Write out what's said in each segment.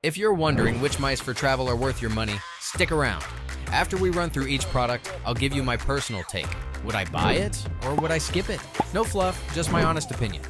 If you're wondering which mice for travel are worth your money, stick around. After we run through each product, I'll give you my personal take. Would I buy it or would I skip it? No fluff, just my honest opinion.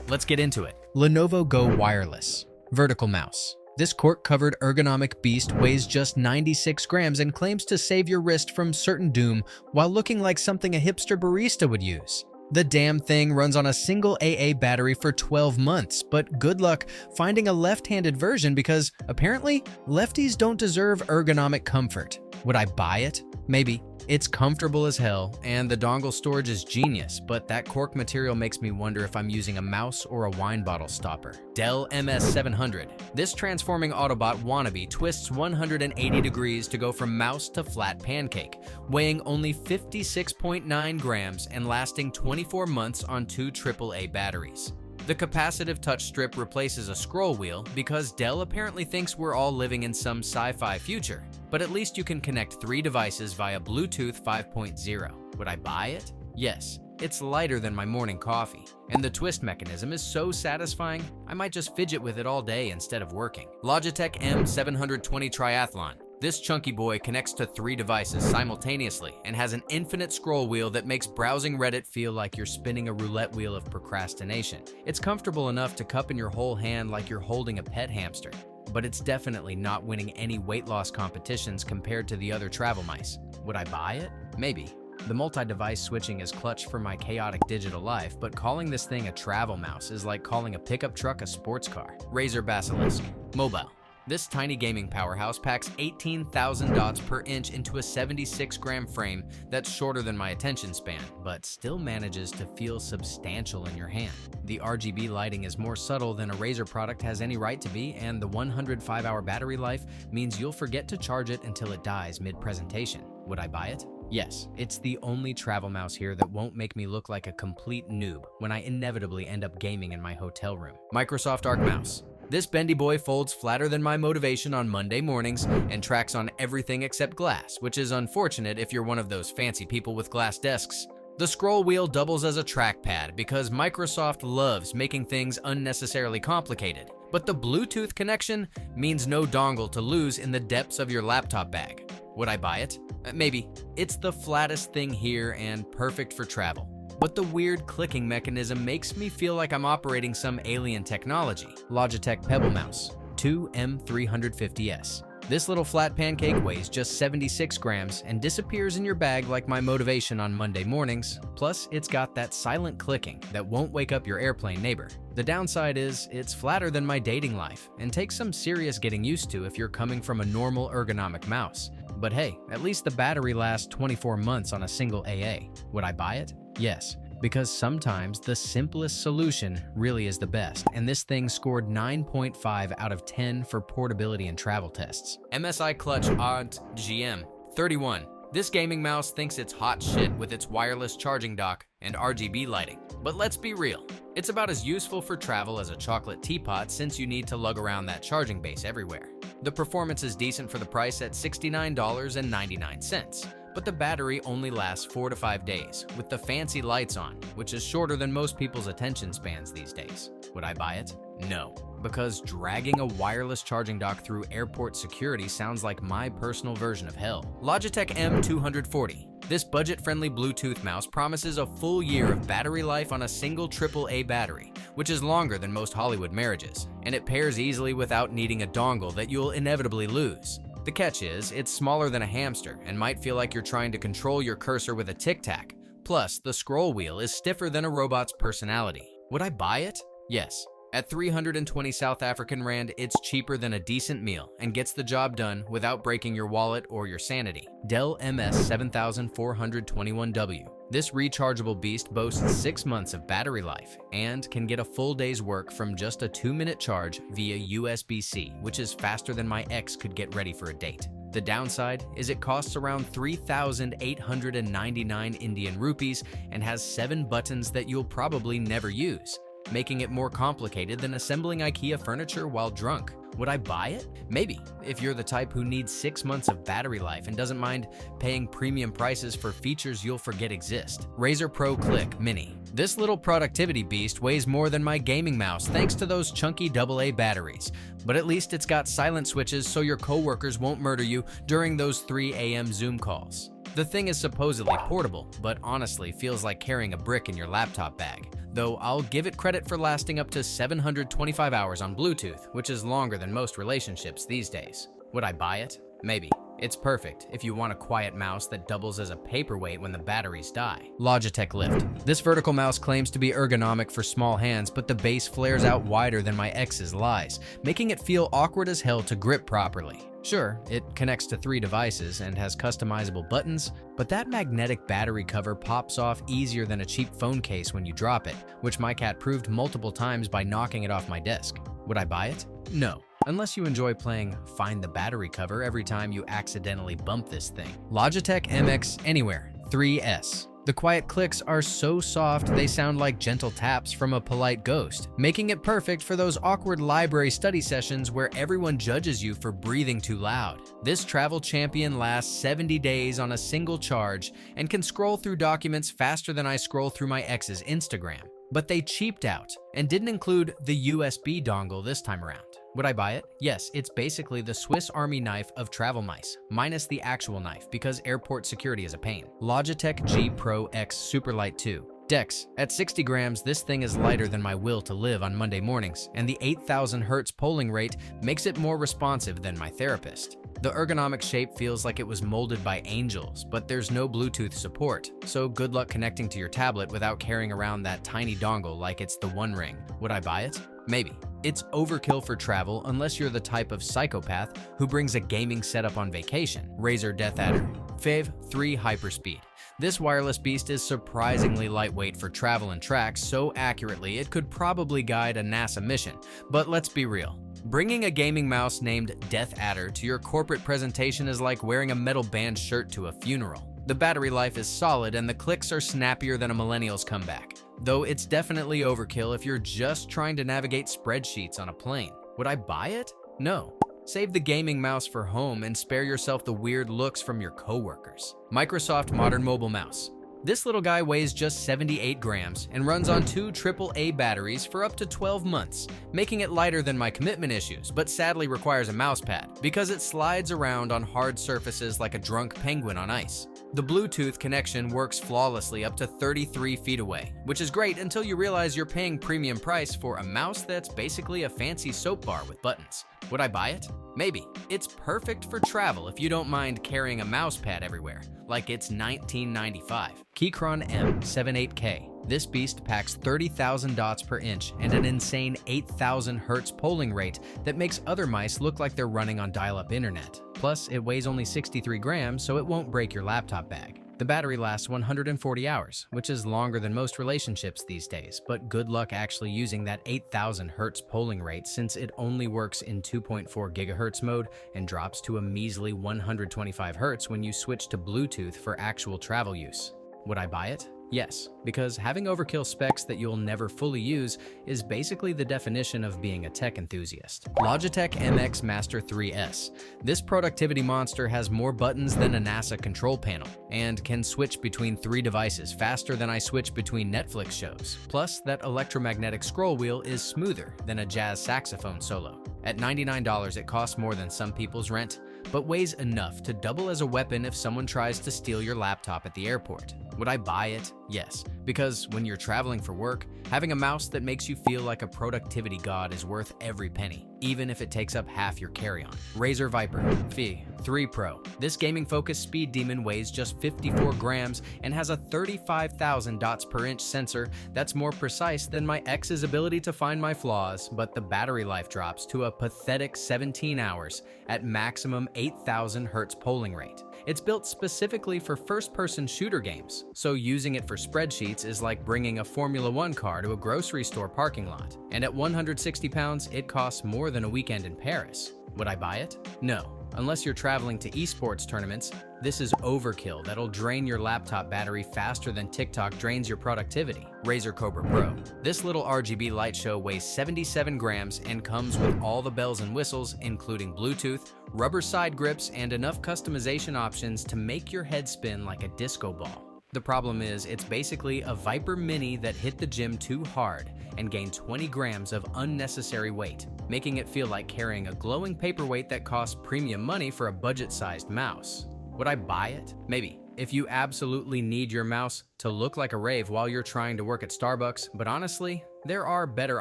Let's get into it. Lenovo Go Wireless Vertical Mouse. This cork-covered ergonomic beast weighs just 96 grams and claims to save your wrist from certain doom while looking like something a hipster barista would use. The damn thing runs on a single AA battery for 12 months, but good luck finding a left-handed version because apparently lefties don't deserve ergonomic comfort. Would I buy it? Maybe. It's comfortable as hell, and the dongle storage is genius, but that cork material makes me wonder if I'm using a mouse or a wine bottle stopper. Dell MS700. This transforming Autobot wannabe twists 180 degrees to go from mouse to flat pancake, weighing only 56.9 grams and lasting 24 months on two AAA batteries. The capacitive touch strip replaces a scroll wheel because Dell apparently thinks we're all living in some sci-fi future, but at least you can connect 3 devices via Bluetooth 5.0. Would I buy it? Yes. It's lighter than my morning coffee, and the twist mechanism is so satisfying, I might just fidget with it all day instead of working. Logitech M700 Triathlon. This chunky boy connects to 3 devices simultaneously and has an infinite scroll wheel that makes browsing Reddit feel like you're spinning a roulette wheel of procrastination. It's comfortable enough to cup in your whole hand like you're holding a pet hamster, but it's definitely not winning any weight loss competitions compared to the other travel mice. Would I buy it? Maybe. The multi-device switching is clutch for my chaotic digital life, but calling this thing a travel mouse is like calling a pickup truck a sports car. Razer Basilisk. Mobile. This tiny gaming powerhouse packs 18,000 dots per inch into a 76-gram frame that's shorter than my attention span, but still manages to feel substantial in your hand. The RGB lighting is more subtle than a Razer product has any right to be, and the 105-hour battery life means you'll forget to charge it until it dies mid-presentation. Would I buy it? Yes, it's the only travel mouse here that won't make me look like a complete noob when I inevitably end up gaming in my hotel room. Microsoft Arc Mouse. This bendy boy folds flatter than my motivation on Monday mornings and tracks on everything except glass, which is unfortunate if you're one of those fancy people with glass desks. The scroll wheel doubles as a trackpad because Microsoft loves making things unnecessarily complicated, but the Bluetooth connection means no dongle to lose in the depths of your laptop bag. Would I buy it? Maybe. It's the flattest thing here and perfect for travel. But the weird clicking mechanism makes me feel like I'm operating some alien technology. Logitech Pebble Mouse 2M350S. This little flat pancake weighs just 76 grams and disappears in your bag like my motivation on Monday mornings. Plus, it's got that silent clicking that won't wake up your airplane neighbor. The downside is it's flatter than my dating life and takes some serious getting used to if you're coming from a normal ergonomic mouse. But hey, at least the battery lasts 24 months on a single AA. Would I buy it? Yes, because sometimes the simplest solution really is the best, and this thing scored 9.5 out of 10 for portability and travel tests. MSI Clutch GM31. This gaming mouse thinks it's hot shit with its wireless charging dock and RGB lighting. But let's be real, it's about as useful for travel as a chocolate teapot since you need to lug around that charging base everywhere. The performance is decent for the price at $69.99. But the battery only lasts 4 to 5 days, with the fancy lights on, which is shorter than most people's attention spans these days. Would I buy it? No, because dragging a wireless charging dock through airport security sounds like my personal version of hell. Logitech M240. This budget-friendly Bluetooth mouse promises a full year of battery life on a single AAA battery, which is longer than most Hollywood marriages, and it pairs easily without needing a dongle that you'll inevitably lose. The catch is, it's smaller than a hamster and might feel like you're trying to control your cursor with a tic-tac. Plus, the scroll wheel is stiffer than a robot's personality. Would I buy it? Yes. At 320 South African Rand, it's cheaper than a decent meal and gets the job done without breaking your wallet or your sanity. Dell MS7421W. This rechargeable beast boasts 6 months of battery life and can get a full day's work from just a 2-minute charge via USB-C, which is faster than my ex could get ready for a date. The downside is it costs around 3,899 Indian rupees and has 7 buttons that you'll probably never use. making it more complicated than assembling IKEA furniture while drunk. Would I buy it? Maybe, if you're the type who needs 6 months of battery life and doesn't mind paying premium prices for features you'll forget exist. Razer Pro Click Mini. This little productivity beast weighs more than my gaming mouse thanks to those chunky AA batteries. But at least it's got silent switches so your coworkers won't murder you during those 3 a.m. Zoom calls. The thing is supposedly portable, but honestly feels like carrying a brick in your laptop bag. Though I'll give it credit for lasting up to 725 hours on Bluetooth, which is longer than most relationships these days. Would I buy it? Maybe. It's perfect if you want a quiet mouse that doubles as a paperweight when the batteries die. Logitech Lift. This vertical mouse claims to be ergonomic for small hands, but the base flares out wider than my ex's lies, making it feel awkward as hell to grip properly. Sure, it connects to 3 devices and has customizable buttons, but that magnetic battery cover pops off easier than a cheap phone case when you drop it, which my cat proved multiple times by knocking it off my desk. Would I buy it? No. Unless you enjoy playing Find the Battery Cover every time you accidentally bump this thing. Logitech MX Anywhere 3S. The quiet clicks are so soft they sound like gentle taps from a polite ghost, making it perfect for those awkward library study sessions where everyone judges you for breathing too loud. This travel champion lasts 70 days on a single charge and can scroll through documents faster than I scroll through my ex's Instagram. But they cheaped out and didn't include the USB dongle this time around. Would I buy it? Yes, it's basically the Swiss Army knife of travel mice, minus the actual knife because airport security is a pain. Logitech G Pro X Superlight 2. Dex. At 60 grams, this thing is lighter than my will to live on Monday mornings, and the 8,000 Hz polling rate makes it more responsive than my therapist. The ergonomic shape feels like it was molded by angels, but there's no Bluetooth support, so good luck connecting to your tablet without carrying around that tiny dongle like it's the One Ring. Would I buy it? Maybe. It's overkill for travel unless you're the type of psychopath who brings a gaming setup on vacation. Razer DeathAdder V3 Hyperspeed. This wireless beast is surprisingly lightweight for travel and tracks so accurately it could probably guide a NASA mission. But let's be real. Bringing a gaming mouse named DeathAdder to your corporate presentation is like wearing a metal band shirt to a funeral. The battery life is solid and the clicks are snappier than a millennial's comeback. Though it's definitely overkill if you're just trying to navigate spreadsheets on a plane. Would I buy it? No. Save the gaming mouse for home and spare yourself the weird looks from your coworkers. Microsoft Modern Mobile Mouse. This little guy weighs just 78 grams and runs on 2 AAA batteries for up to 12 months, making it lighter than my commitment issues, but sadly requires a mouse pad because it slides around on hard surfaces like a drunk penguin on ice. The Bluetooth connection works flawlessly up to 33 feet away, which is great until you realize you're paying premium price for a mouse that's basically a fancy soap bar with buttons. Would I buy it? Maybe. It's perfect for travel if you don't mind carrying a mouse pad everywhere, like it's 1995. Keychron M700. This beast packs 30,000 dots per inch and an insane 8,000 Hz polling rate that makes other mice look like they're running on dial-up internet. Plus, it weighs only 63 grams, so it won't break your laptop bag. The battery lasts 140 hours, which is longer than most relationships these days, but good luck actually using that 8,000 Hz polling rate since it only works in 2.4 GHz mode and drops to a measly 125 Hz when you switch to Bluetooth for actual travel use. Would I buy it? Yes, because having overkill specs that you'll never fully use is basically the definition of being a tech enthusiast. Logitech MX Master 3S. This productivity monster has more buttons than a NASA control panel and can switch between 3 devices faster than I switch between Netflix shows. Plus, that electromagnetic scroll wheel is smoother than a jazz saxophone solo. At $99, it costs more than some people's rent, but weighs enough to double as a weapon if someone tries to steal your laptop at the airport. Would I buy it? Yes, because when you're traveling for work, having a mouse that makes you feel like a productivity god is worth every penny, even if it takes up half your carry-on. Razer Viper V3 Pro. This gaming-focused speed demon weighs just 54 grams and has a 35,000 dots per inch sensor that's more precise than my ex's ability to find my flaws, but the battery life drops to a pathetic 17 hours at maximum 8,000 Hz polling rate. It's built specifically for first-person shooter games, so using it for spreadsheets is like bringing a Formula One car to a grocery store parking lot. And at 160 pounds, it costs more than a weekend in Paris. Would I buy it? No. Unless you're traveling to esports tournaments, this is overkill that'll drain your laptop battery faster than TikTok drains your productivity. Razer Cobra Pro. This little RGB light show weighs 77 grams and comes with all the bells and whistles, including Bluetooth, rubber side grips, and enough customization options to make your head spin like a disco ball. The problem is, it's basically a Viper Mini that hit the gym too hard and gained 20 grams of unnecessary weight, making it feel like carrying a glowing paperweight that costs premium money for a budget-sized mouse. Would I buy it? Maybe, if you absolutely need your mouse to look like a rave while you're trying to work at Starbucks, but honestly, there are better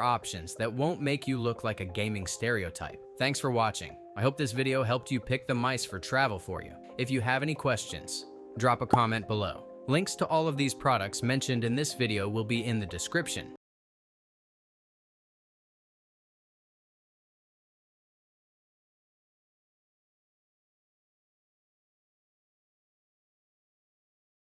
options that won't make you look like a gaming stereotype. Thanks for watching. I hope this video helped you pick the mice for travel for you. If you have any questions, drop a comment below. Links to all of these products mentioned in this video will be in the description.